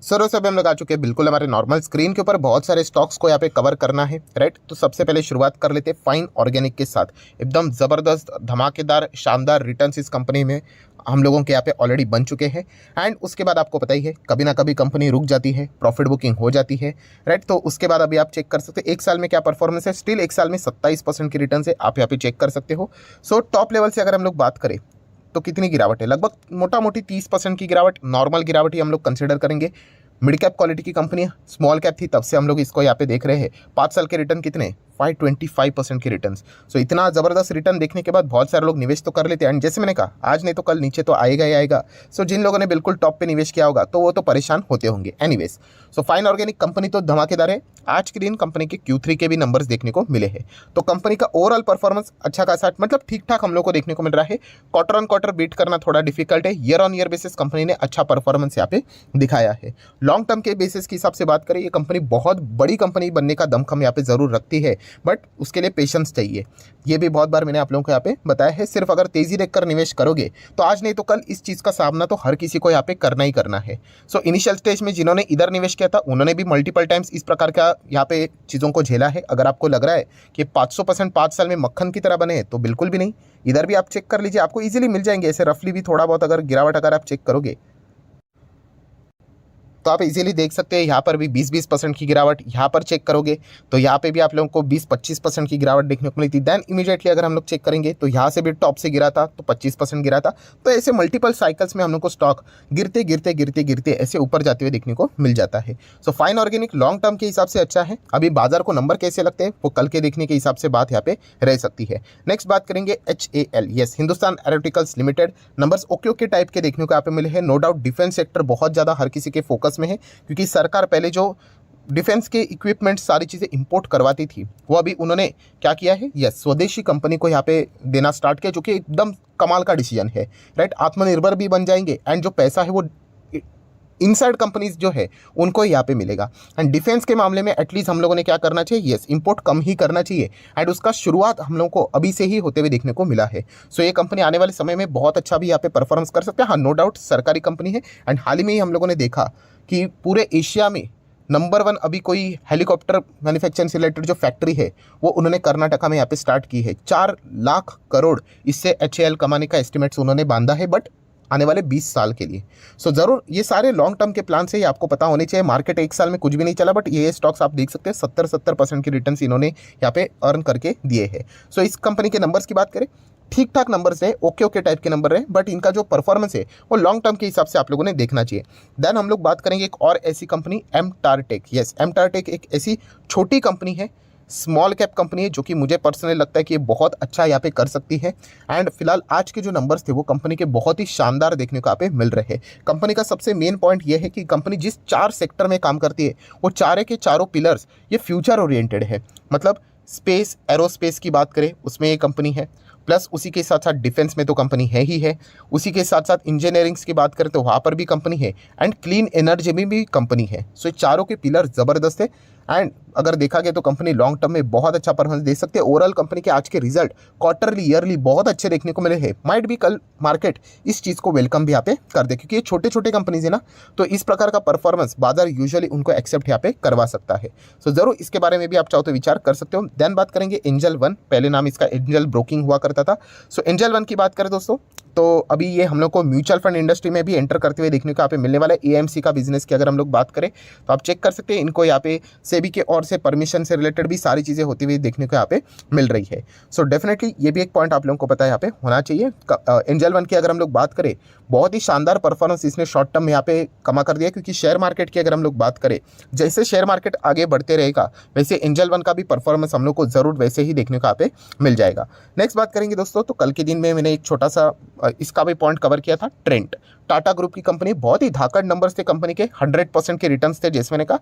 Sir सब हम लोग आ चुके हैं बिल्कुल हमारे नॉर्मल स्क्रीन के ऊपर। बहुत सारे स्टॉक्स को यहाँ पे कवर करना है, राइट। तो सबसे पहले शुरुआत कर लेते हैं फाइन ऑर्गेनिक के साथ। एकदम ज़बरदस्त धमाकेदार शानदार रिटर्न्स इस कंपनी में हम लोगों के यहाँ पे ऑलरेडी बन चुके हैं। एंड उसके बाद आपको पता ही है कभी ना कभी कंपनी रुक जाती है, प्रॉफिट बुकिंग हो जाती है, राइट। तो उसके बाद अभी आप चेक कर सकते हैं एक साल में क्या परफॉर्मेंस है। स्टिल एक साल में 27% की रिटर्न है, आप यहाँ पे चेक कर सकते हो। सो टॉप लेवल से अगर हम लोग बात करें तो कितनी गिरावट है, लगभग मोटा मोटी 30% की गिरावट, नॉर्मल गिरावट ही हम लोग कंसिडर करेंगे। मिड कैप क्वालिटी की कंपनी है, स्मॉल कैप थी तब से हम लोग इसको यहाँ पे देख रहे हैं। 5 साल के रिटर्न कितने, 525% की रिटर्न। सो इतना ज़बरदस्त रिटर्न देखने के बाद बहुत सारे लोग निवेश तो कर लेते हैं। एंड जैसे मैंने कहा आज नहीं तो कल नीचे तो आएगा ही आएगा। सो जिन लोगों ने बिल्कुल टॉप पे निवेश किया होगा तो वो तो परेशान होते होंगे। Anyways, so fine organic company तो धमाकेदार है। आज के दिन कंपनी के Q3 के भी नंबर्स देखने को मिले हैं। तो कंपनी का ओवरऑल परफॉर्मेंस अच्छा खासा, मतलब ठीक ठाक हम लोग को देखने को मिल रहा है। क्वार्टर ऑन क्वार्टर बीट करना थोड़ा डिफिकल्ट है। Year on year basis company ने अच्छा परफॉर्मेंस यहाँ पे दिखाया है। लॉन्ग टर्म के बेसिस के हिसाब से बात करें, ये कंपनी बहुत बड़ी कंपनी बनने का दमखम यहाँ पे जरूर रखती है, बट उसके लिए पेशेंस चाहिए। ये भी बहुत बार मैंने आप लोगों को यहाँ पे बताया है। सिर्फ अगर तेजी देखकर निवेश करोगे तो आज नहीं तो कल इस चीज़ का सामना तो हर किसी को यहाँ पे करना ही करना है। सो इनिशियल स्टेज में जिन्होंने इधर निवेश किया था उन्होंने भी मल्टीपल टाइम्स इस प्रकार का यहाँ पे चीज़ों को झेला है। अगर आपको लग रहा है कि 500% 5 साल में मक्खन की तरह बने तो बिल्कुल भी नहीं। इधर भी आप चेक कर लीजिए, आपको इजीली मिल जाएंगे ऐसे रफली भी थोड़ा बहुत अगर गिरावट अगर आप चेक करोगे तो आप इजीली देख सकते हैं। यहाँ पर भी 20% की गिरावट, यहाँ पर चेक करोगे तो यहाँ पे भी आप लोगों को 20-25% की गिरावट देखने को मिली थी। देन इमीडिएटली अगर हम लोग चेक करेंगे तो यहाँ से भी टॉप से गिरा था तो 25% गिरा था। तो ऐसे मल्टीपल साइकिल्स में हम लोग को स्टॉक गिरते गिरते गिरते गिरते ऐसे ऊपर जाते हुए देखने को मिल जाता है। So fine organic long term के हिसाब से अच्छा है। अभी बाजार को नंबर कैसे लगते हैं वो कल के देखने के हिसाब से बात यहाँ पे रह सकती है। नेक्स्ट बात करेंगे HAL, yes, Hindustan aeronauticals limited. Numbers okay okay type के देखने को यहाँ पे मिले हैं। नो डाउट डिफेंस सेक्टर बहुत ज़्यादा हर किसी के फोकस में है, क्योंकि सरकार पहले जो डिफेंस के इक्विपमेंट सारी चीज़ें इंपोर्ट करवाती थी वो अभी उन्होंने क्या किया है, यस, स्वदेशी कंपनी को यहाँ पे देना स्टार्ट किया, जो कि एकदम कमाल का डिसीजन है, राइट। आत्मनिर्भर भी बन जाएंगे एंड जो पैसा है वो इनसाइड कंपनीज जो है उनको यहाँ पे मिलेगा। एंड डिफेंस के मामले में एटलीस्ट हम लोगों ने क्या करना चाहिए, यस, इंपोर्ट कम ही करना चाहिए। एंड उसका शुरुआत हम लोगों को अभी से ही होते हुए देखने को मिला है। सो ये कंपनी आने वाले समय में बहुत अच्छा भी यहाँ पे परफॉर्मेंस कर सकते हैं। हाँ, नो डाउट सरकारी कंपनी है। एंड हाल ही में ही हम लोगों ने देखा कि पूरे एशिया में नंबर 1 अभी कोई हेलीकॉप्टर मैन्युफैक्चरिंग से रिलेटेड जो फैक्ट्री है वो उन्होंने कर्नाटका में यहाँ पे स्टार्ट की है। 4 लाख करोड़ इससे HAL कमाने का एस्टिमेट्स उन्होंने बांधा है, बट आने वाले 20 साल के लिए। सो ज़रूर ये सारे लॉन्ग टर्म के प्लान से ही आपको पता होने चाहिए। मार्केट एक साल में कुछ भी नहीं चला, बट ये स्टॉक्स आप देख सकते हैं 70% की रिटर्न्स इन्होंने यहाँ पे अर्न करके दिए हैं। सो इस कंपनी के नंबर्स की बात करें, ठीक ठाक नंबर्स है, ओके ओके टाइप के नंबर है, बट इनका जो परफॉर्मेंस है वो लॉन्ग टर्म के हिसाब से आप लोगों ने देखना चाहिए। देन हम लोग बात करेंगे एक और ऐसी company MTAR Tech, yes, MTAR Tech एक ऐसी छोटी कंपनी है, स्मॉल कैप कंपनी है, जो कि मुझे पर्सनली लगता है कि ये बहुत अच्छा यहाँ पे कर सकती है। एंड फिलहाल आज के जो नंबर्स थे वो कंपनी के बहुत ही शानदार देखने को यहाँ पे मिल रहे हैं। कंपनी का सबसे मेन पॉइंट ये है कि कंपनी जिस 4 सेक्टर में काम करती है वो चारे के चारों पिलर्स ये फ्यूचर ओरिएंटेड है। मतलब स्पेस, एरोस्पेस की बात करें उसमें ये कंपनी है, प्लस उसी के साथ साथ डिफेंस में तो कंपनी है ही है, उसी के साथ साथ इंजीनियरिंग्स की बात करें तो वहाँ पर भी कंपनी है, एंड क्लीन एनर्जी में भी कंपनी है। सो ये चारों के पिलर ज़बरदस्त है। एंड अगर देखा गया तो कंपनी लॉन्ग टर्म में बहुत अच्छा परफॉर्मेंस दे सकते हैं। ओवरऑल कंपनी के आज के रिजल्ट क्वार्टरली ईयरली बहुत अच्छे देखने को मिले हैं। माइट भी कल मार्केट इस चीज़ को वेलकम भी यहाँ पे कर दे, क्योंकि ये छोटे छोटे कंपनीज है ना, तो इस प्रकार का परफॉर्मेंस बाजार यूजुअली उनको एक्सेप्ट यहाँ पे करवा सकता है। सो जरूर इसके बारे में भी आप चाहो तो विचार कर सकते हो। देन बात करेंगे एंजल वन, पहले नाम इसका एंजल ब्रोकिंग हुआ करता था। सो एंजल वन की बात करें दोस्तों तो अभी ये हम लोग को म्यूचुअल फंड इंडस्ट्री में भी एंटर करते हुए देखने को यहाँ पे मिलने वाला है। AMC का बिजनेस की अगर हम लोग बात करें तो आप चेक कर सकते हैं, इनको यहाँ पे सेबी के और से परमिशन से रिलेटेड भी सारी चीज़ें होती हुई देखने को यहाँ पे मिल रही है। सो डेफिनेटली ये भी एक पॉइंट आप लोगों को पता है यहाँ पे होना चाहिए। एंजल वन की अगर हम लोग बात करें, बहुत ही शानदार परफॉर्मेंस इसने शॉर्ट टर्म में यहाँ पे कमा कर दिया, क्योंकि शेयर मार्केट की अगर हम लोग बात करें, जैसे शेयर मार्केट आगे बढ़ते रहेगा वैसे एंजल वन का भी परफॉर्मेंस हम लोग को जरूर वैसे ही देखने को यहाँ पे मिल जाएगा। नेक्स्ट बात करेंगे दोस्तों तो कल के दिन में मैंने एक छोटा सा इसका भी पॉइंट कवर किया था, ट्रेंट, टाटा ग्रुप की कंपनी। बहुत ही धाकड़ नंबर्स थे कंपनी के, 100% के रिटर्न्स थे। जैसे मैंने कहा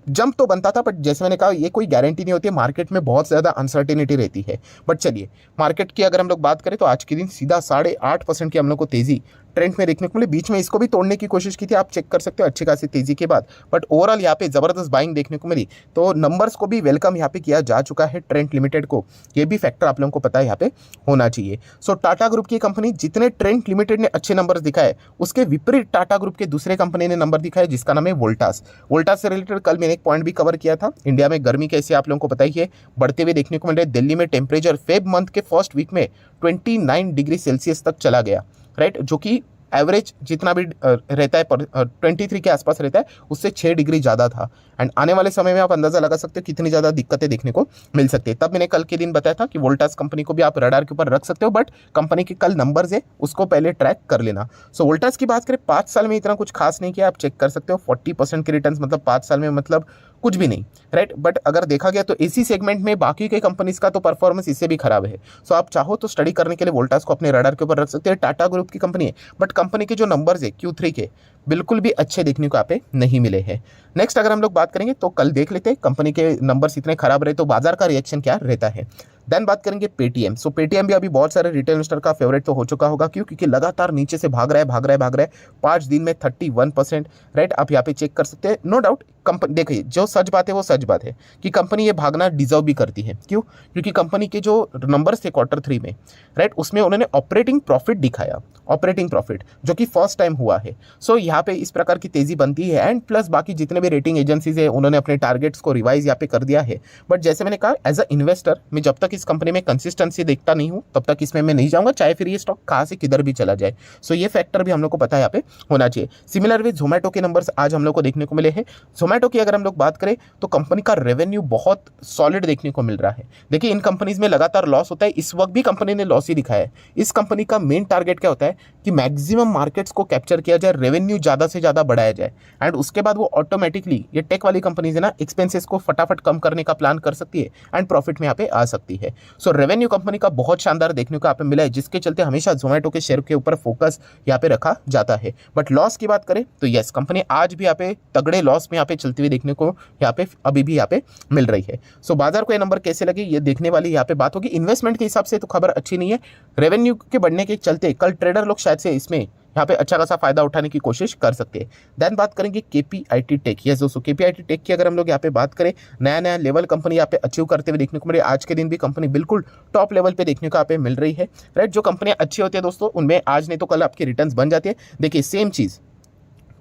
जंप तो बनता था, बट जैसे मैंने कहा ये कोई गारंटी नहीं होती है, मार्केट में बहुत ज़्यादा अनसर्टेनिटी रहती है। बट चलिए मार्केट की अगर हम लोग बात करें तो आज के दिन सीधा 8.5% की हम लोग को तेज़ी ट्रेंड में देखने को मिले, बीच में इसको भी तोड़ने की कोशिश की थी, आप चेक कर सकते हो अच्छी खासी तेजी के बाद, बट ओवरऑल यहाँ पे जबरदस्त बाइंग देखने को मिली। तो नंबर्स को भी वेलकम यहाँ पे किया जा चुका है ट्रेंट लिमिटेड को, ये भी फैक्टर आप लोगों को पता है यहाँ पे होना चाहिए। सो टाटा ग्रुप की कंपनी, जितने ट्रेंट लिमिटेड ने अच्छे नंबर्स दिखाए, उसके विपरीत टाटा ग्रुप के दूसरे कंपनी ने नंबर दिखाए जिसका नाम है वोल्टास। वोल्टास से रिलेटेड कल मैंने एक पॉइंट भी कवर किया था, इंडिया में गर्मी कैसे आप लोगों को पता ही है बढ़ते हुए देखने को मिल रहे। दिल्ली में टेम्परेचर फेब मंथ के फर्स्ट वीक में 29 डिग्री सेल्सियस तक चला गया, राइट, जो कि एवरेज जितना भी रहता है 23 के आसपास रहता है, उससे 6 डिग्री ज़्यादा था। एंड आने वाले समय में आप अंदाज़ा लगा सकते हो कितनी ज़्यादा दिक्कतें देखने को मिल सकती है। तब मैंने कल के दिन बताया था कि वोल्टास कंपनी को भी आप रडार के ऊपर रख सकते हो, बट कंपनी के कल नंबर्स है उसको पहले ट्रैक कर लेना। सो वोल्टास की बात करें, 5 साल में इतना कुछ खास नहीं किया, आप चेक कर सकते हो 40% के रिटर्न, मतलब 5 साल में मतलब कुछ भी नहीं, राइट। बट अगर देखा गया तो एसी सेगमेंट में बाकी के कंपनीज का तो परफॉर्मेंस इससे भी खराब है। सो आप चाहो तो स्टडी करने के लिए वोल्टास को अपने रडार के ऊपर रख सकते हैं। टाटा ग्रुप की कंपनी है, बट कंपनी के जो नंबर्स है Q3 के बिल्कुल भी अच्छे देखने को यहाँ पे नहीं मिले हैं। नेक्स्ट अगर हम लोग बात करेंगे तो कल देख लेते हैं कंपनी के नंबर्स इतने खराब रहे तो बाजार का रिएक्शन क्या रहता है। देन बात करेंगे पेटीएम। सो पेटीएम भी अभी बहुत सारे रिटेल इन्वेस्टर का फेवरेट तो हो चुका होगा, क्यों, क्योंकि लगातार नीचे से भाग रहा है 5 दिन में 31%, राइट। आप यहाँ पे चेक कर सकते हैं, नो डाउट कंपनी, देखिए जो सच बात है वो सच बात है कि कंपनी ये भागना डिजर्व भी करती है। क्यों, क्योंकि कंपनी के जो नंबर्स थे Q3 में, राइट, उसमें उन्होंने ऑपरेटिंग प्रॉफिट दिखाया, ऑपरेटिंग प्रॉफिट जो कि फर्स्ट टाइम हुआ है। सो यहाँ पे इस प्रकार की तेजी बनती है। एंड प्लस बाकी जितने भी रेटिंग एजेंसीज है उन्होंने अपने टारगेट्स को रिवाइज यहाँ पे कर दिया है। बट जैसे मैंने कहा, एज अ इन्वेस्टर मैं जब तक इस कंपनी में कंसिस्टेंसी देखता नहीं हूँ तब तक इसमें मैं नहीं जाऊँगा, चाहे फिर ये स्टॉक कहाँ से किधर भी चला जाए। सो ये फैक्टर भी हम लोग को पता है यहाँ पे होना चाहिए। सिमिलर वे जोमेटो के नंबर्स आज हम लोग को देखने को मिले हैं। जोमेटो की अगर हम लोग बात करें तो कंपनी का रेवेन्यू बहुत सॉलिड देखने को मिल रहा है। देखिए इन कंपनीज में लगातार लॉस होता है, इस वक्त भी कंपनी ने लॉस ही दिखाया है। इस कंपनी का मेन टारगेट क्या होता है कि मैक्सिमम मार्केट्स को कैप्चर किया जाए, रेवेन्यू ज़्यादा से ज़्यादा बढ़ाया जाए, एंड उसके बाद वो ऑटोमेटिकली, ये टेक वाली कंपनीज है ना, एक्सपेंसेस को फटाफट कम करने का प्लान कर सकती है एंड प्रॉफिट में यहाँ पे आ सकती है। सो रेवेन्यू कंपनी का बहुत शानदार देखने को यहाँ पे मिला है, जिसके चलते हमेशा जोमेटो के शेयर के ऊपर फोकस यहाँ पे रखा जाता है। बट लॉस की बात करें तो यस, कंपनी आज भी यहाँ पे तगड़े लॉस में यहाँ पे चलती हुई देखने को यहाँ पे अभी भी यहाँ पे मिल रही है। सो बाजार को ये नंबर कैसे लगे ये देखने वाली यहाँ पे बात होगी। इन्वेस्टमेंट के हिसाब से तो खबर अच्छी नहीं है, रेवेन्यू के बढ़ने के चलते कल ट्रेडर लोग शायद से इसमें यहाँ पे अच्छा खासा फायदा उठाने की कोशिश कर सकते हैं। देन बात करेंगे केपीआईटी टेक। यस दोस्तों, केपीआईटी टेक की अगर हम लोग यहाँ पे बात करें, नया लेवल कंपनी यहाँ पे अचीव करते हुए देखने को मिले। आज के दिन भी कंपनी बिल्कुल टॉप लेवल पे देखने को यहाँ पे मिल रही है, राइट। जो कंपनियां अच्छी होती है दोस्तों, उनमें आज नहीं तो कल आपकी रिटर्न्स बन जाती है। देखिए सेम चीज़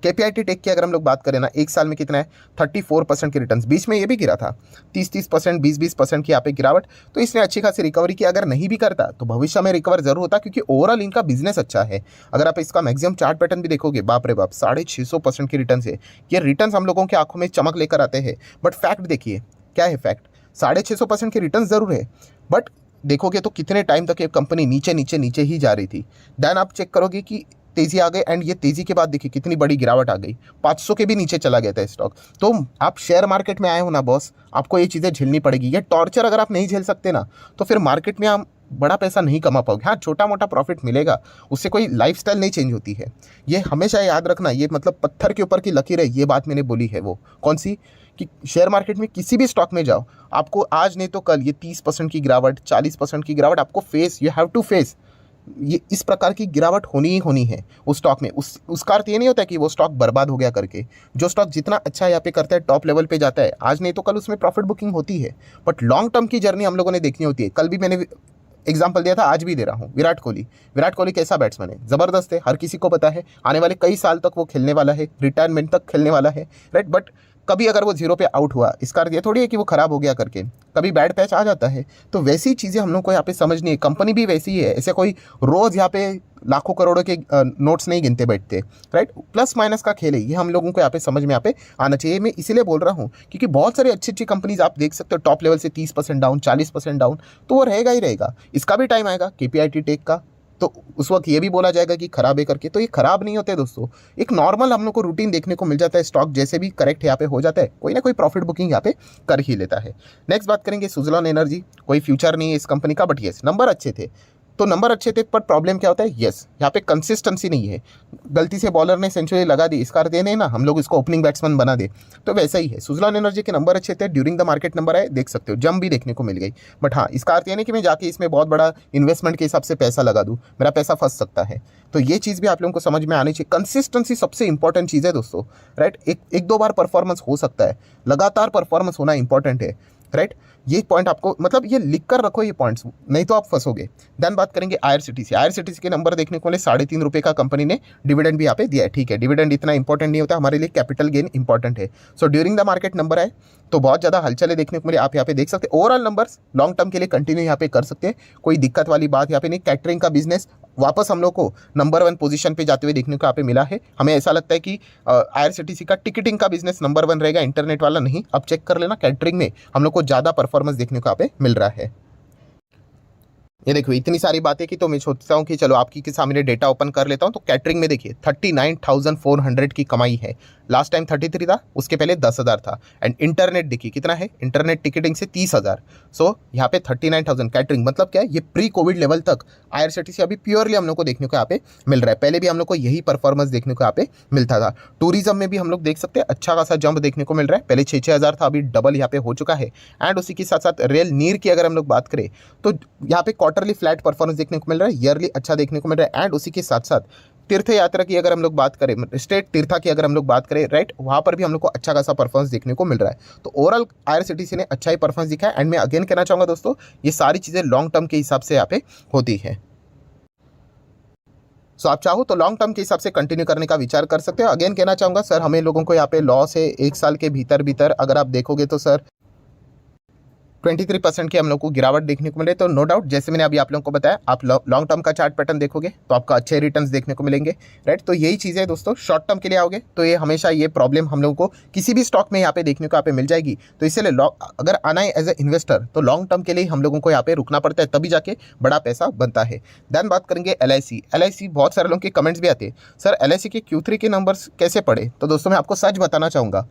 केपीआईटी टेक की अगर हम लोग बात करें ना, एक साल में कितना है 34% की रिटर्न्स, बीच में ये भी गिरा था 30% 20% की यहाँ पे गिरावट। तो इसने अच्छी खासी रिकवरी की। अगर नहीं भी करता तो भविष्य में रिकवर जरूर होता, क्योंकि ओवरऑल इनका बिजनेस अच्छा है। अगर आप इसका मैक्सिमम चार्ट पैटर्न भी देखोगे, बाप रे बाप 650% की रिटर्न है। ये रिटर्न हम लोगों की आंखों में चमक लेकर आते हैं, बट फैक्ट देखिए क्या है। फैक्ट 650% की रिटर्न जरूर है, बट देखोगे तो कितने टाइम तक ये कंपनी नीचे ही जा रही थी। देन आप चेक करोगे कि तेजी आ गई, एंड ये तेजी के बाद देखिए कितनी बड़ी गिरावट आ गई, 500 के भी नीचे चला गया था स्टॉक। तो आप शेयर मार्केट में आए हो ना बॉस, आपको ये चीज़ें झेलनी पड़ेगी। ये टॉर्चर अगर आप नहीं झेल सकते ना, तो फिर मार्केट में आप बड़ा पैसा नहीं कमा पाओगे। हाँ, छोटा मोटा प्रॉफिट मिलेगा, उससे कोई लाइफस्टाइल नहीं चेंज होती है। ये हमेशा याद रखना, ये मतलब पत्थर के ऊपर की लकीर है। ये बात मैंने बोली है, वो कौन सी, कि शेयर मार्केट में किसी भी स्टॉक में जाओ, आपको आज नहीं तो कल ये 30% की गिरावट, 40% की गिरावट आपको face, you have to face. ये इस प्रकार की गिरावट होनी ही होनी है उस स्टॉक में। उसका अर्थ ये नहीं होता कि वो स्टॉक बर्बाद हो गया करके। जो स्टॉक जितना अच्छा यहाँ पे करता है, टॉप लेवल पे जाता है, आज नहीं तो कल उसमें प्रॉफिट बुकिंग होती है। बट लॉन्ग टर्म की जर्नी हम लोगों ने देखनी होती है। कल भी मैंने एग्जाम्पल दिया था, आज भी दे रहा हूँ। विराट कोहली कैसा बैट्समैन है, ज़बरदस्त है, हर किसी को पता है। आने वाले कई साल तक वो खेलने वाला है, रिटायरमेंट तक खेलने वाला है, राइट। बट कभी अगर वो 0 पे आउट हुआ, इसका अर्थ ये थोड़ी है कि वो खराब हो गया करके। कभी बैड पैच आ जाता है। तो वैसी चीज़ें हम लोग को यहाँ पे समझनी है। कंपनी भी वैसी ही है, ऐसे कोई रोज़ यहाँ पे लाखों करोड़ों के नोट्स नहीं गिनते बैठते, राइट। प्लस माइनस का खेल है, ये हम लोगों को यहाँ पे समझ में यहाँ पे आना चाहिए। मैं इसीलिए बोल रहा हूँ क्योंकि बहुत सारी अच्छी अच्छी कंपनीज आप देख सकते हो टॉप लेवल से 30% डाउन, 40% डाउन, तो वो रहेगा ही रहेगा। इसका भी टाइम आएगा केपीआईटी टेक का, तो उस वक्त ये भी बोला जाएगा कि खराब है करके। तो ये खराब नहीं होते दोस्तों, एक नॉर्मल हम लोग को रूटीन देखने को मिल जाता है। स्टॉक जैसे भी करेक्ट यहाँ पे हो जाता है, कोई ना कोई प्रॉफिट बुकिंग यहाँ पे कर ही लेता है। नेक्स्ट बात करेंगे सुज़लॉन एनर्जी। कोई फ्यूचर नहीं है इस कंपनी का, बट येस नंबर अच्छे थे। तो नंबर अच्छे थे, पर प्रॉब्लम क्या होता है, यस यहाँ पे कंसिस्टेंसी नहीं है। गलती से बॉलर ने सेंचुरी लगा दी, इसका अर्थ ये नहीं ना हम लोग इसको ओपनिंग बैट्समैन बना दे। तो वैसा ही है, सुजलॉन एनर्जी के नंबर अच्छे थे, ड्यूरिंग द मार्केट नंबर आए, देख सकते हो जम भी देखने को मिल गई। बट हाँ, इसका अर्थ ये नहीं कि मैं जाके इसमें बहुत बड़ा इन्वेस्टमेंट के हिसाब से पैसा लगा दूँ, मेरा पैसा फंस सकता है। तो ये चीज़ भी आप लोगों को समझ में आनी चाहिए। कंसिस्टेंसी सबसे इंपॉर्टेंट चीज़ है दोस्तों, राइट। एक दो बार परफॉर्मेंस हो सकता है, लगातार परफॉर्मेंस होना इंपॉर्टेंट है, राइट। ये पॉइंट आपको मतलब ये लिख कर रखो ये पॉइंट्स, नहीं तो आप फंसोगे। देन बात करेंगे आईआरसीटीसी के नंबर देखने को मिले, 3.5 रुपये का कंपनी ने डिविडेंड भी यहाँ पे दिया है। ठीक है, डिविडेंड इतना इंपॉर्टेंट नहीं होता हमारे लिए, कैपिटल गेन इंपॉर्टेंट है। So during the market number है तो बहुत ज़्यादा हलचलें देखने को मिले, आप यहाँ पे देख सकते हैं। ओवरऑल नंबर्स लॉन्ग टर्म के लिए कंटिन्यू यहाँ पे कर सकते हैं, कोई दिक्कत वाली बात यहाँ पे नहीं। कैटरिंग का बिजनेस वापस हम लोग को नंबर 1 पोजीशन पे जाते हुए देखने को यहाँ पे मिला है। हमें ऐसा लगता है कि आईआरसीटीसी का टिकटिंग का बिजनेस नंबर 1 रहेगा, इंटरनेट वाला नहीं। अब चेक कर लेना, कैटरिंग में हम लोग को ज़्यादा परफॉर्मेंस देखने को यहाँ पे मिल रहा है। ये देखो इतनी सारी बातें की, तो मैं सोचता हूँ कि चलो आपकी के सामने डेटा ओपन कर लेता हूँ। तो कैटरिंग में देखिए 39,400 की कमाई है, लास्ट टाइम 33 था, उसके पहले 10,000 था। एंड इंटरनेट देखिए कितना है, इंटरनेट टिकटिंग से 30,000। सो यहाँ पे 39,000 कैटरिंग, मतलब क्या है, ये प्री कोविड लेवल तक आईआरसीटीसी अभी प्योरली हम लोग को देखने को यहाँ पे मिल रहा है। पहले भी हम लोग को यही परफॉर्मेंस देखने को यहाँ पे मिलता था। टूरिज्म में भी हम लोग देख सकते हैं अच्छा खासा जंप देखने को मिल रहा है, पहले 6,000 था, अभी डबल यहाँ पे हो चुका है। एंड उसी के साथ साथ रेल नीर की अगर हम लोग बात करें तो यहाँ पे क्वार्टरली फ्लैट परफॉर्मेंस देखने को मिल रहा है, ईयरली अच्छा देखने को मिल रहा है। एंड उसी के साथ साथ तीर्थ यात्रा की अगर हम लोग बात करें, स्टेट तीर्था की अगर हम लोग बात करें, राइट, वहाँ पर भी हम लोग को अच्छा खासा परफॉर्मेंस देखने को मिल रहा है। तो ओवरऑल आईआरसीटीसी ने अच्छा ही परफॉर्मेंस दिखा है। एंड मैं अगेन कहना चाहूँगा दोस्तों, ये सारी चीज़ें लॉन्ग टर्म के हिसाब से यहाँ पे होती है। सो आप चाहो तो लॉन्ग टर्म के हिसाब से कंटिन्यू करने का विचार कर सकते हो। अगेन कहना चाहूँगा सर, हमें लोगों को यहाँ पे लॉस है 1 साल के भीतर अगर आप देखोगे तो सर 23% की हम लोग को गिरावट देखने को मिले। तो नो डाउट, जैसे मैंने अभी आप लोगों को बताया, आप लॉन्ग टर्म का चार्ट पैटर्न देखोगे तो आपका अच्छे रिटर्न्स देखने को मिलेंगे, राइट। तो यही चीज़ है दोस्तों, शॉर्ट टर्म के लिए आओगे तो ये हमेशा ये प्रॉब्लम हम लोगों को किसी भी स्टॉक में यहाँ पे देखने को यहाँ पे मिल जाएगी। तो इसलिए अगर आना है एज ए इन्वेस्टर तो लॉन्ग टर्म के लिए हम लोगों को यहाँ पे रुकना पड़ता है, तभी जाके बड़ा पैसा बनता है। देन बात करेंगे LIC। बहुत सारे लोगों के कमेंट्स भी आते हैं, सर LIC के Q3 के नंबर्स कैसे पढ़े। तो दोस्तों मैं आपको सच बताना चाहूँगा,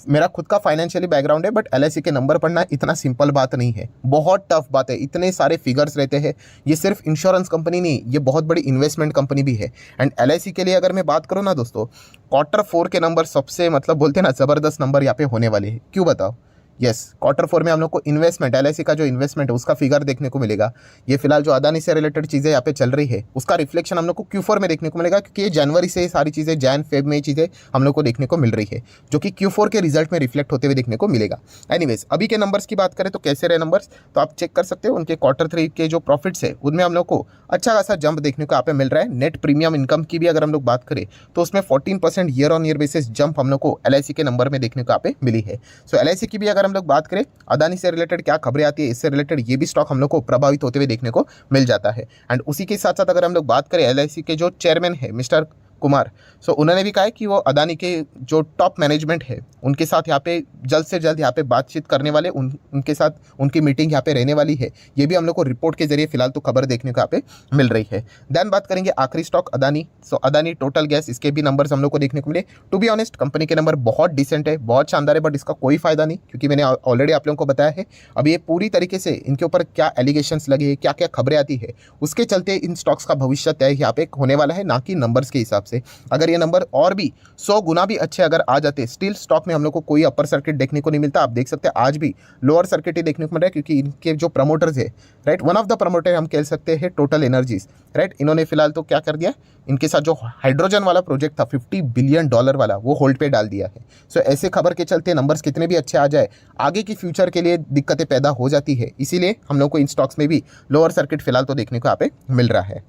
मेरा खुद का फाइनेंशियली बैकग्राउंड है, बट LIC के नंबर पढ़ना इतना सिंपल बात नहीं है, बहुत टफ बात है। इतने सारे फिगर्स रहते हैं, ये सिर्फ इंश्योरेंस कंपनी नहीं, ये बहुत बड़ी इन्वेस्टमेंट कंपनी भी है। एंड LIC के लिए अगर मैं बात करूँ ना दोस्तों, Q4 के नंबर सबसे मतलब बोलते हैं ना ज़बरदस्त नंबर यहाँ पे होने वाले हैं। क्यों बताओ, यस, Q4 में हम लोग को इन्वेस्टमेंट, LIC का जो इन्वेस्टमेंट है उसका फिगर देखने को मिलेगा। ये फिलहाल जो अदानी से रिलेटेड चीज़ें यहाँ पे चल रही है उसका रिफ्लेक्शन हम लोग को Q4 में देखने को मिलेगा, क्योंकि ये जनवरी से सारी चीज़ें, जैन फेब में ये चीज़ें हम लोग को देखने को मिल रही है, जो कि Q4 के रिजल्ट में रिफ्लेक्ट होते हुए देखने को मिलेगा। एनीवेज, अभी के नंबर्स की बात करें तो कैसे रहे नंबर्स, तो आप चेक कर सकते हो उनके Q3 के जो प्रॉफिट्स है उनमें हम लोग को अच्छा खासा जंप देखने को यहाँ पे मिल रहा है। नेट प्रीमियम इनकम की भी अगर हम लोग बात करें तो उसमें 14% year on year basis jump हम लोग को LIC के नंबर में देखने को यहाँ पे मिली है। सो LIC की भी अगर हम लोग बात करें, अदानी से रिलेटेड क्या खबरें आती है, इससे रिलेटेड ये भी स्टॉक हम लोग को प्रभावित होते हुए देखने को मिल जाता है। एंड उसी के साथ साथ अगर हम लोग बात करें LIC के जो चेयरमैन है मिस्टर कुमार, सो उन्होंने भी कहा है कि वो अदानी के जो टॉप मैनेजमेंट है उनके साथ यहाँ पे जल्द से जल्द यहाँ पे बातचीत करने वाले, उनके साथ उनकी मीटिंग यहाँ पे रहने वाली है। ये भी हम लोग को रिपोर्ट के जरिए फिलहाल तो खबर देखने को यहाँ पे मिल रही है। देन बात करेंगे आखिरी स्टॉक अदानी। सो अदानी टोटल गैस, इसके भी नंबर्स हम लोग को देखने को मिले। टू बी ऑनेस्ट, कंपनी के नंबर बहुत डिसेंट है, बहुत शानदार है, बट इसका कोई फायदा नहीं, क्योंकि मैंने ऑलरेडी आप लोगों को बताया है। अब ये पूरी तरीके से इनके ऊपर क्या एलिगेशंस लगे हैं, क्या क्या खबरें आती है, उसके चलते इन स्टॉक्स का भविष्य तय यहाँ पे होने वाला है, ना कि नंबर्स के हिसाब से। अगर ये नंबर और भी 100 गुना भी अच्छे अगर आ जाते, स्टील स्टॉक में हम लोग को कोई अपर सर्किट देखने को नहीं मिलता। आप देख सकते हैं आज भी लोअर सर्किट ही देखने को मिल रहा है, क्योंकि इनके जो प्रमोटर्स है, right, one of the promoter हम कह सकते हैं टोटल एनर्जीज, राइट, इन्होंने फिलहाल तो क्या कर दिया, इनके साथ जो हाइड्रोजन वाला प्रोजेक्ट था $50 बिलियन वाला, वो होल्ड पे डाल दिया है। सो ऐसे खबर के चलते नंबर्स कितने भी अच्छे आ जाए, आगे की फ्यूचर के लिए दिक्कतें पैदा हो जाती है। इसीलिए हम लोग को इन स्टॉक्स में भी लोअर सर्किट फिलहाल तो देखने को यहाँ पे मिल रहा है।